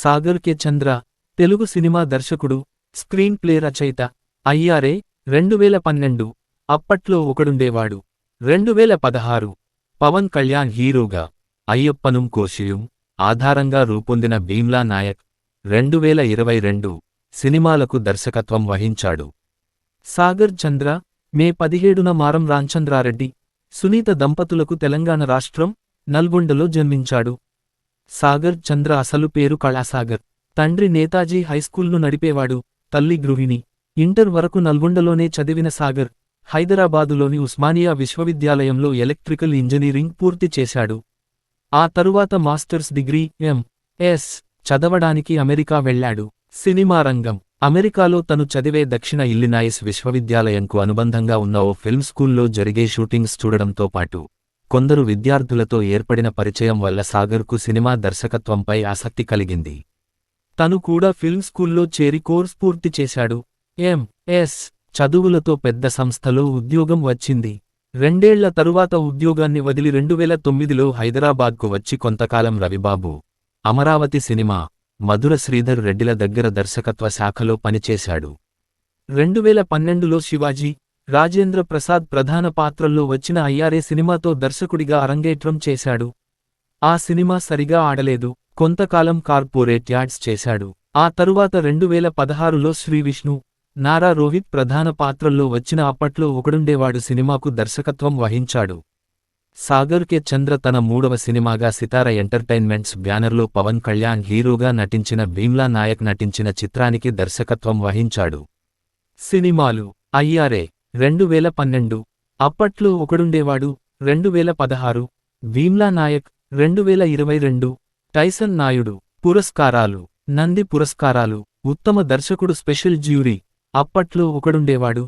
Sagar K చంద్ర Telugu cinema దర్శకుడు, screen play రచయిత. అయ్యారే 2012 అప్పట్లో ఒకడుండేవాడు 2016 పవన్ కళ్యాణ్ హీరోగా అయ్యప్పనుం కోశియుం ఆధారంగా రూపొందిన భీమ్లా నాయక్ 2022 సినిమాలకు దర్శకత్వం వహించాడు. సాగర్ చంద్ర మే 17న మారం రాంచంద్రారెడ్డి, సునీత దంపతులకు తెలంగాణ రాష్ట్రం నల్గొండలో జన్మించాడు. సాగర్ చంద్ర అసలు పేరు కళాసాగర్. తండ్రి నేతాజీ హైస్కూల్ను నడిపేవాడు, తల్లి గృహిణి. ఇంటర్ వరకు నల్గొండలోనే చదివిన సాగర్ హైదరాబాదులోని ఉస్మానియా విశ్వవిద్యాలయంలో ఎలక్ట్రికల్ ఇంజనీరింగ్ పూర్తి చేశాడు. ఆ తరువాత మాస్టర్స్ డిగ్రీ ఎం.ఎస్. చదవడానికి అమెరికా వెళ్లాడు. సినిమా రంగం. అమెరికాలో తను చదివే దక్షిణ ఇల్లినాయిస్ విశ్వవిద్యాలయంకు అనుబంధంగా ఉన్న ఓ ఫిల్మ్ స్కూల్లో జరిగే షూటింగ్స్ చూడడంతో పాటు కొందరు విద్యార్థులతో ఏర్పడిన పరిచయం వల్ల సాగర్కు సినిమా దర్శకత్వంపై ఆసక్తి కలిగింది. తను కూడా ఫిల్మ్ స్కూల్లో చేరి కోర్స్ పూర్తి చేశాడు. ఎం.ఎస్. చదువులతో పెద్ద సంస్థలో ఉద్యోగం వచ్చింది. 2 ఏళ్ల తరువాత ఉద్యోగాన్ని వదిలి 2009లో హైదరాబాద్కు వచ్చి కొంతకాలం రవిబాబు, అమరావతి సినిమా, మధుర శ్రీధర్ రెడ్డిల దగ్గర దర్శకత్వ శాఖలో పనిచేశాడు. 2012లో శివాజీ, రాజేంద్ర ప్రసాద్ ప్రధాన పాత్రల్లో వచ్చిన అయ్యారే సినిమాతో దర్శకుడిగా అరంగేట్రం చేశాడు. ఆ సినిమా సరిగా ఆడలేదు. కొంతకాలం కార్పొరేట్ యాడ్స్ చేశాడు. ఆ తరువాత 2016లో శ్రీవిష్ణు, నారా రోహిత్ ప్రధాన పాత్రల్లో వచ్చిన అప్పట్లో ఒకడుండేవాడు సినిమాకు దర్శకత్వం వహించాడు. సాగర్ కె చంద్ర తన 3వ సినిమాగా సితార ఎంటర్టైన్మెంట్స్ బ్యానర్లో పవన్ కళ్యాణ్ హీరోగా నటించిన భీమ్లా నాయక్ నటించిన చిత్రానికి దర్శకత్వం వహించాడు. సినిమాలు. అయ్యారే 2012, అప్పట్లో ఒకడుండేవాడు 2016, భీమ్లా నాయక్ 2022. టైసన్ నాయుడు. పురస్కారాలు. నంది పురస్కారాలు. ఉత్తమ దర్శకుడు స్పెషల్ జ్యూరీ, అప్పట్లో ఒకడుండేవాడు